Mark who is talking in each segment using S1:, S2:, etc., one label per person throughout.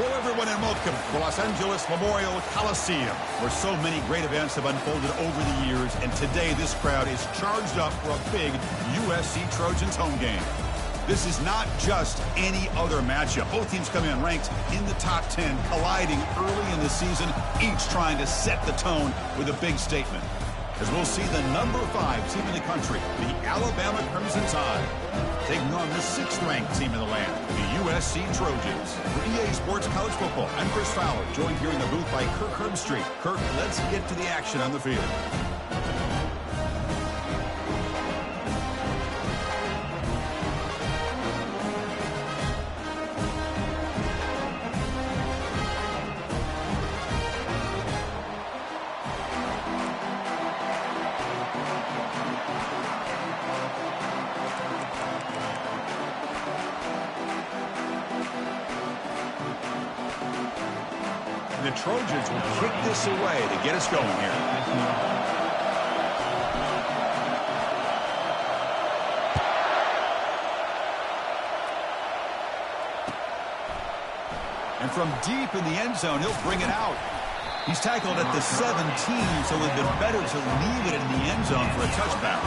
S1: Hello, everyone, and welcome to the Los Angeles Memorial Coliseum, where so many great events have unfolded over the years, and today this crowd is charged up for a big USC Trojans home game. This is not just any other matchup. Both teams come in ranked in the top 10, colliding early in the season, each trying to set the tone with a big statement. As we'll see the number 5 team in the country, the Alabama Crimson Tide, taking on the 6th-ranked team in the land, the USC Trojans. For EA Sports College Football, I'm Chris Fowler, joined here in the booth by Kirk Herbstreit. Kirk, let's get to the action on the field. The Trojans will kick this away to get us going here. And from deep in the end zone, he'll bring it out. He's tackled at the 17, so it would have been better to leave it in the end zone for a touchback.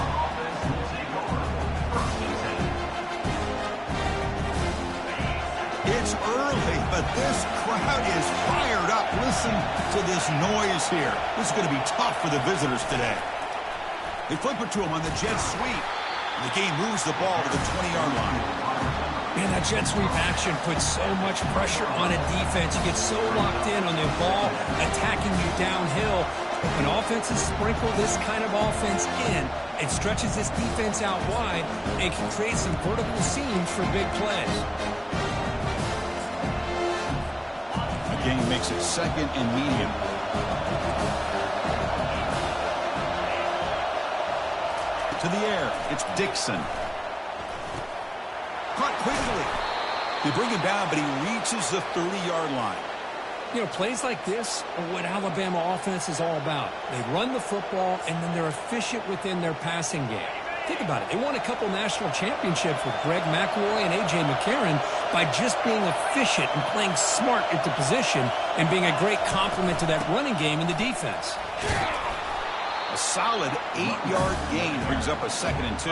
S1: It's early, but this crowd is fired up. Listen to this noise here. This is going to be tough for the visitors today. They flip it to him on the jet sweep. The game moves the ball to the 20-yard line.
S2: Man, that jet sweep action puts so much pressure on a defense. You get so locked in on the ball attacking you downhill. When offenses sprinkle this kind of offense in, it stretches this defense out wide and can create some vertical seams for big plays.
S1: Game makes it 2nd and medium. To the air, it's Dixon. Caught quickly. They bring him down, but he reaches the 30-yard line.
S2: You know, plays like this are what Alabama offense is all about. They run the football, and then they're efficient within their passing game. Think about it. They won a couple national championships with Greg McElroy and A.J. McCarron by just being efficient and playing smart at the position and being a great complement to that running game in the defense.
S1: A solid 8-yard gain brings up a 2nd and 2.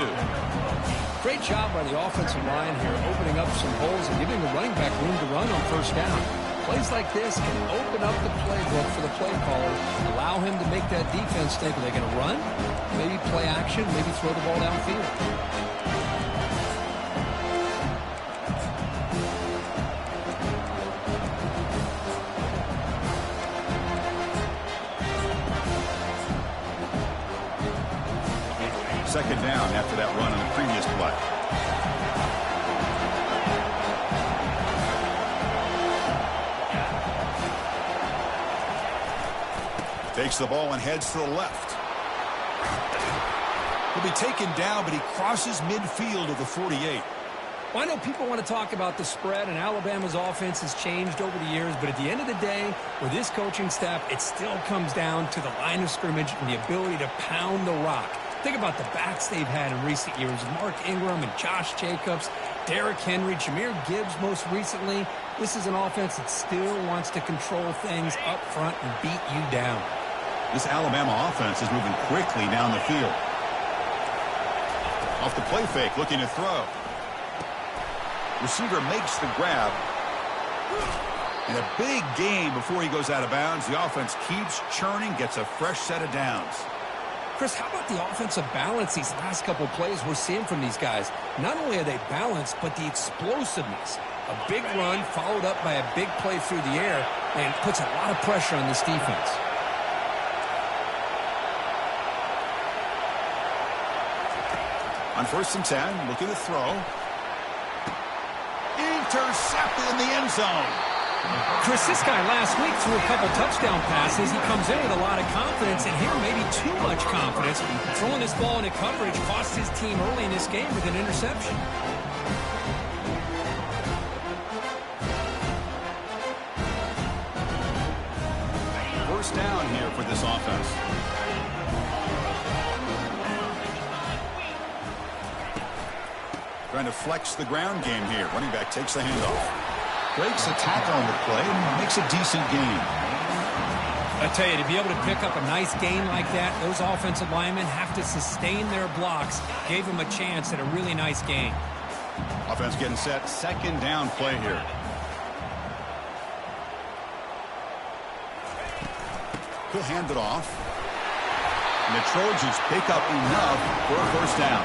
S2: Great job by the offensive line here, opening up some holes and giving the running back room to run on first down. Plays like this can open up the playbook for the play caller, allow him to make that defense think, are they going to run? Maybe play action, maybe throw the ball downfield.
S1: Second down after that run on the previous play. Takes the ball and heads to the left. He'll be taken down, but he crosses midfield of the 48.
S2: Well, I know people want to talk about the spread, and Alabama's offense has changed over the years, but at the end of the day, with this coaching staff, it still comes down to the line of scrimmage and the ability to pound the rock. Think about the backs they've had in recent years. Mark Ingram and Josh Jacobs, Derrick Henry, Jahmyr Gibbs most recently. This is an offense that still wants to control things up front and beat you down.
S1: This Alabama offense is moving quickly down the field. Off the play fake, looking to throw. Receiver makes the grab. And a big gain before he goes out of bounds. The offense keeps churning, gets a fresh set of downs.
S2: Chris, how about the offensive balance these last couple plays we're seeing from these guys? Not only are they balanced, but the explosiveness. A big run followed up by a big play through the air and puts a lot of pressure on this defense.
S1: On 1st and 10, looking to throw. Intercepted in the end zone.
S2: Chris, this guy last week threw a couple touchdown passes. He comes in with a lot of confidence, and here maybe too much confidence. Throwing this ball into coverage cost his team early in this game with an interception.
S1: First down here for this offense. Trying to flex the ground game here. Running back takes the handoff. breaks a tackle on the play and makes a decent gain.
S2: I tell you, to be able to pick up a nice gain like that, those offensive linemen have to sustain their blocks. Gave them a chance at a really nice gain.
S1: Offense getting set. Second down play here. He'll hand it off. And the Trojans pick up enough for a first down.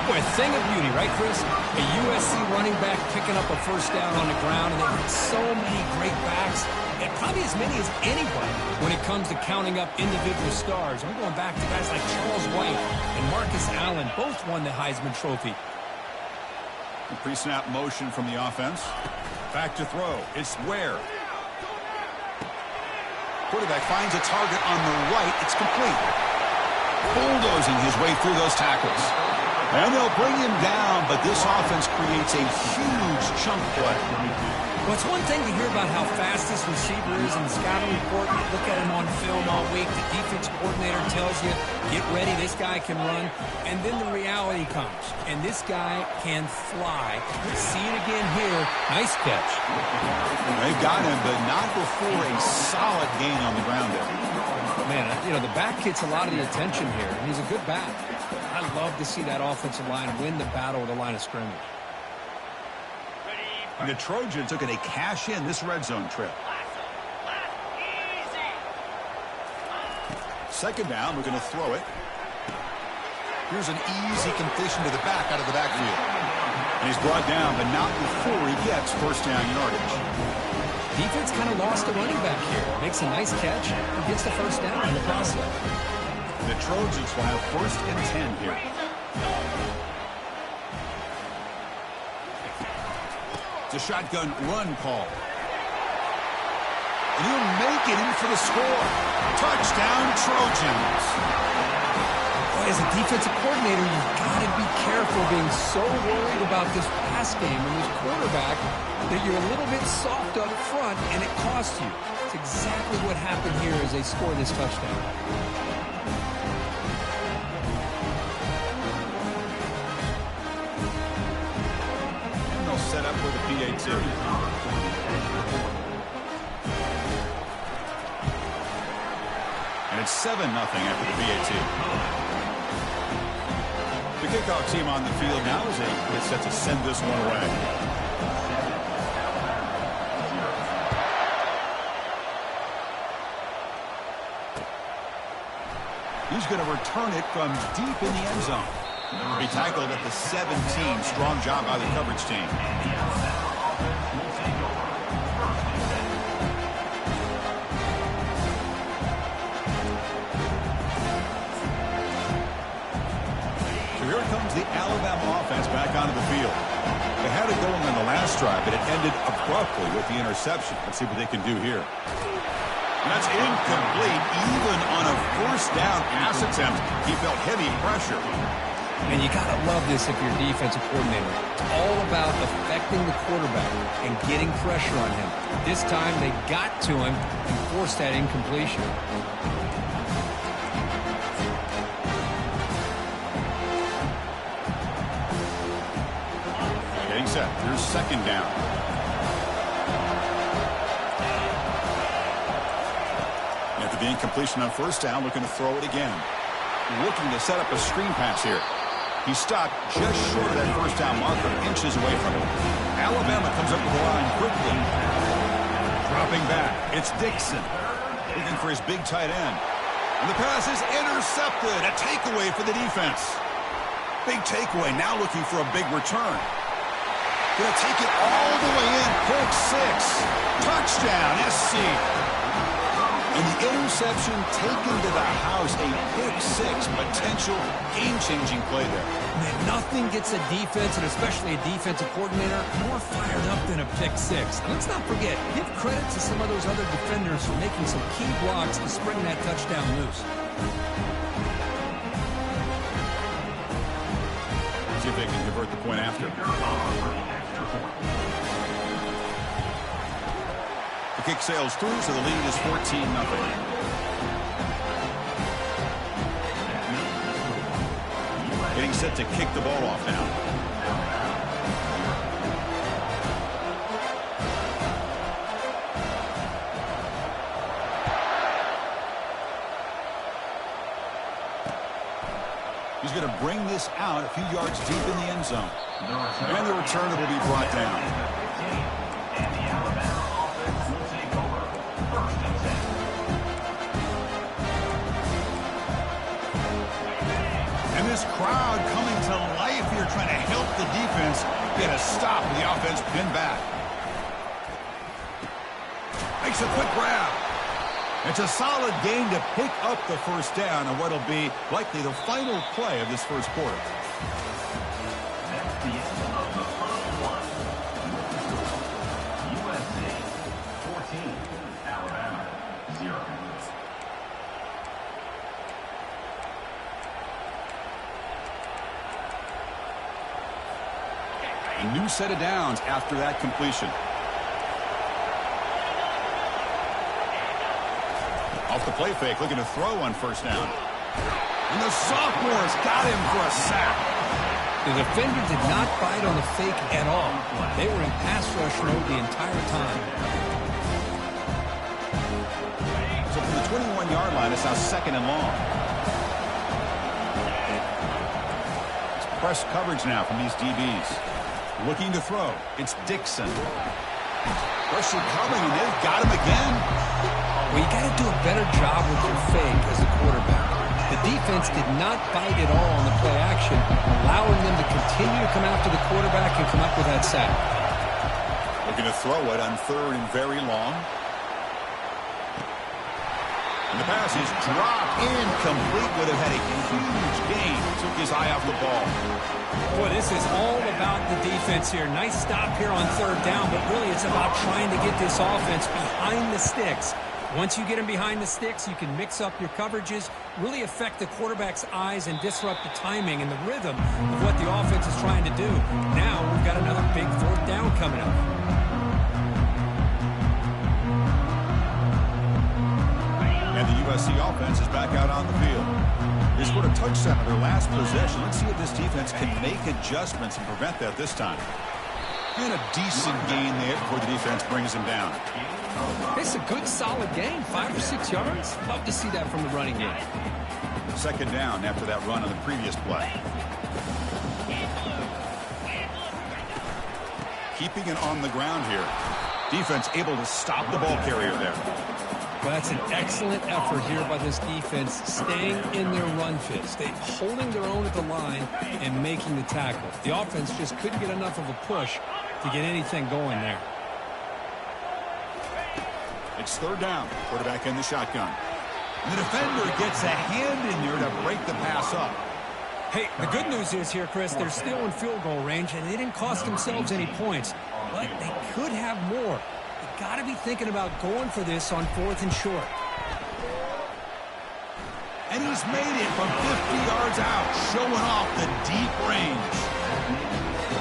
S2: Boy, a thing of beauty, right, Chris? A USC running back picking up a first down on the ground, and they've got so many great backs, and probably as many as anybody when it comes to counting up individual stars. I'm going back to guys like Charles White and Marcus Allen. Both won the Heisman Trophy.
S1: Pre-snap motion from the offense. Back to throw. It's Ware. Quarterback finds a target on the right. It's complete. Bulldozing his way through those tackles. And they'll bring him down, but this offense creates a huge chunk play.
S2: Well, it's one thing to hear about how fast this receiver is in the scouting report. You look at him on film all week. The defense coordinator tells you, get ready, this guy can run. And then the reality comes, and this guy can fly. See it again here. Nice catch.
S1: They've got him, but not before a solid gain on the ground there.
S2: Man, you know, the back gets a lot of the attention here, and he's a good back. I love to see that offensive line win the battle at the line of scrimmage.
S1: And the Trojans looking to cash in this red zone trip. Second down, we're going to throw it. Here's an easy completion to the back out of the backfield. And he's brought down, but not before he gets first down yardage.
S2: Defense kind of lost a running back here. Makes a nice catch and gets the first down in the process.
S1: The Trojans will have first and 10 here. It's a shotgun run call. And he'll make it in for the score. Touchdown, Trojans.
S2: Boy, as a defensive coordinator, you've got to be careful being so worried about this pass game and this quarterback that you're a little bit soft up front, and it costs you. It's exactly what happened here as they score this touchdown.
S1: Set up with a PAT. And it's 7-0 after the PAT. The kickoff team on the field now as they get set to send this one away. He's going to return it from deep in the end zone. He tackled at the 17. Strong job by the coverage team. So here comes the Alabama offense back onto the field. They had it going on the last drive, but it ended abruptly with the interception. Let's see what they can do here. And that's incomplete. Even on a first down pass attempt, he felt heavy pressure.
S2: And you got to love this if you're a defensive coordinator. It's all about affecting the quarterback and getting pressure on him. This time they got to him and forced that incompletion.
S1: Getting set. Here's second down. After the incompletion on first down, looking to throw it again. Looking to set up a screen pass here. He stopped just short of that first down marker, inches away from it. Alabama comes up with the line quickly. Dropping back, it's Dixon. Looking for his big tight end. And the pass is intercepted. A takeaway for the defense. Big takeaway, now looking for a big return. Gonna take it all the way in. Pick six. Touchdown, SC. And the interception taken to the house, a pick six, potential game-changing play there.
S2: Man, nothing gets a defense, and especially a defensive coordinator, more fired up than a pick six. And let's not forget, give credit to some of those other defenders for making some key blocks to spring that touchdown loose.
S1: See if they can convert the point after. The kick sails through, so the lead is 14-0. Getting set to kick the ball off now. bring this out a few yards deep in the end zone. And the returner will be brought down. And this crowd coming to life here, trying to help the defense get a stop with the offense pinned back. Makes a quick grab. It's a solid gain to pick up the first down on what will be likely the final play of this first quarter.
S3: That's the end of the first one. USC 14, Alabama 0.
S1: A new set of downs after that completion. Off the play fake, looking to throw on first down. And the sophomore's got him for a sack.
S2: The defender did not bite on the fake at all. They were in pass rush mode the entire time.
S1: So from the 21-yard line, it's now second and long. It's press coverage now from these DBs. Looking to throw. It's Dixon. Pressure coming, and they've got him again.
S2: Well, you got to do a better job with your fake as a quarterback. The defense did not bite at all on the play action, allowing them to continue to come after the quarterback and come up with that sack.
S1: Looking to throw it on third and very long. And the pass is dropped incomplete. Would have had a huge gain. Took his eye off the ball.
S2: Boy, this is all about the defense here. Nice stop here on third down, but really it's about trying to get this offense behind the sticks. Once you get them behind the sticks, you can mix up your coverages, really affect the quarterback's eyes and disrupt the timing and the rhythm of what the offense is trying to do. Now we've got another big fourth down coming up.
S1: And the USC offense is back out on the field. They scored a touchdown on their last possession. Let's see if this defense can make adjustments and prevent that this time. And a decent gain there before the defense brings him down.
S2: It's a good, solid gain, 5 or 6 yards. Love to see that from the running game.
S1: Second down after that run on the previous play. Keeping it on the ground here. Defense able to stop the ball carrier there.
S2: Well, that's an excellent effort here by this defense, staying in their run fist. They holding their own at the line and making the tackle. The offense just couldn't get enough of a push to get anything going there.
S1: It's third down. Quarterback in the shotgun. And the defender gets a hand in there to break the pass up.
S2: Hey, the good news is here, Chris, they're still in field goal range, and they didn't cost themselves any points. But they could have more. You got to be thinking about going for this on fourth and short.
S1: And he's made it from 50 yards out, showing off the deep range.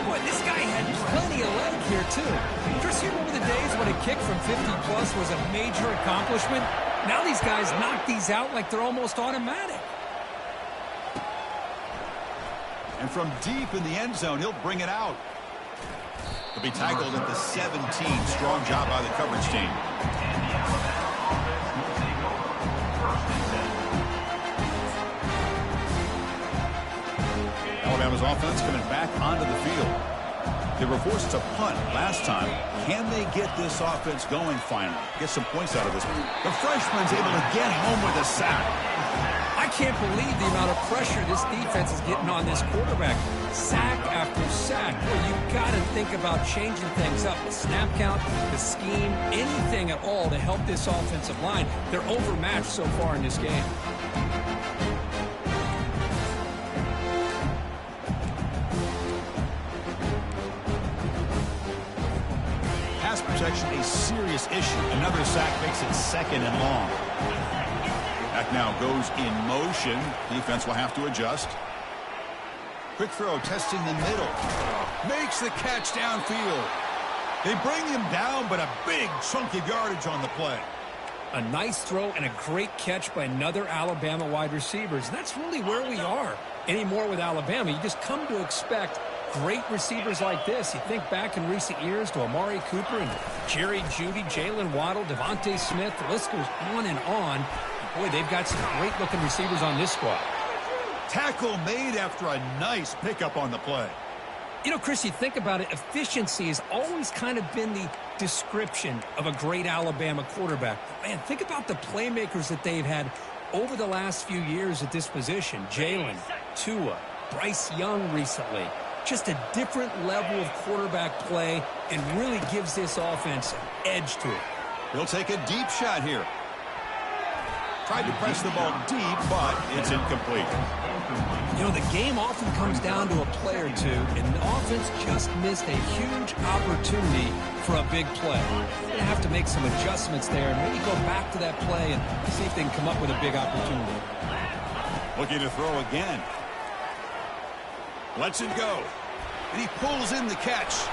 S2: Boy, this guy had plenty of leg here, too. Chris, you remember the days when a kick from 50-plus was a major accomplishment? Now these guys knock these out like they're almost automatic.
S1: And from deep in the end zone, he'll bring it out. He'll be tackled at the 17. Strong job by the coverage team. Alabama's offense coming back onto the field. They were forced to punt last time. Can they get this offense going finally? Get some points out of this one. The freshman's able to get home with a sack.
S2: I can't believe the amount of pressure this defense is getting on this quarterback. Sack after sack. Boy, you've got to think about changing things up. The snap count, the scheme, anything at all to help this offensive line. They're overmatched so far in this game.
S1: Pass protection, a serious issue. Another sack makes it second and long. Back now goes in motion. Defense will have to adjust. Quick throw, testing the middle. Makes the catch downfield. They bring him down, but a big chunk of yardage on the play.
S2: A nice throw and a great catch by another Alabama wide receivers. And that's really where we are anymore with Alabama. You just come to expect great receivers like this. You think back in recent years to Amari Cooper and Jerry Jeudy, Jalen Waddle, Devontae Smith. The list goes on and on. Boy, they've got some great-looking receivers on this squad.
S1: Tackle made after a nice pickup on the play.
S2: You know, Chris, you think about it, efficiency has always kind of been the description of a great Alabama quarterback. But man, think about the playmakers that they've had over the last few years at this position. Jalen, Tua, Bryce Young recently. Just a different level of quarterback play and really gives this offense an edge to it.
S1: He'll take a deep shot here. Tried to press the ball deep, but it's incomplete.
S2: You know, the game often comes down to a play or two, and the offense just missed a huge opportunity for a big play. They're going to have to make some adjustments there and maybe go back to that play and see if they can come up with a big opportunity.
S1: Looking to throw again. Lets it go. And he pulls in the catch.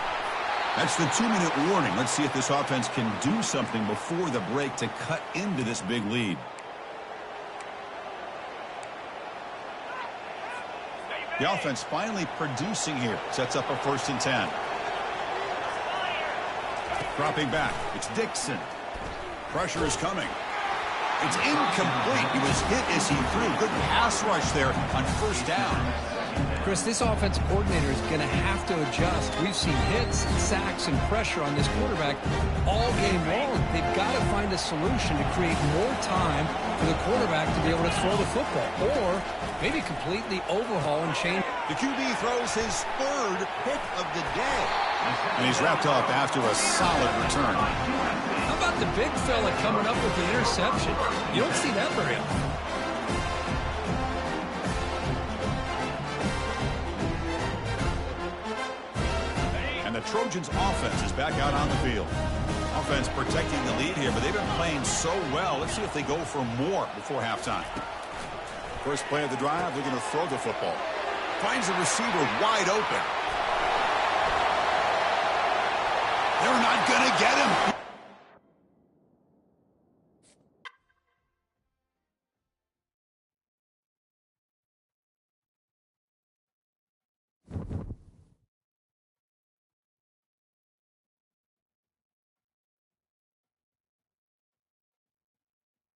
S1: That's the 2-minute warning. Let's see if this offense can do something before the break to cut into this big lead. The offense finally producing here. Sets up a 1st and 10. Dropping back. It's Dixon. Pressure is coming. It's incomplete. He was hit as he threw. Good pass rush there on 1st down.
S2: Chris, this offensive coordinator is going to have to adjust. We've seen hits, sacks, and pressure on this quarterback all game long. They've got to find a solution to create more time for the quarterback to be able to throw the football, or maybe completely overhaul and change.
S1: The QB throws his 3rd pick of the day. And he's wrapped up after a solid return.
S2: How about the big fella coming up with the interception? You don't see that very often.
S1: The Trojans offense is back out on the field. Offense protecting the lead here, but they've been playing so well. Let's see if they go for more before halftime. First play of the drive, looking to throw the football. Finds the receiver wide open. They're not going to get him.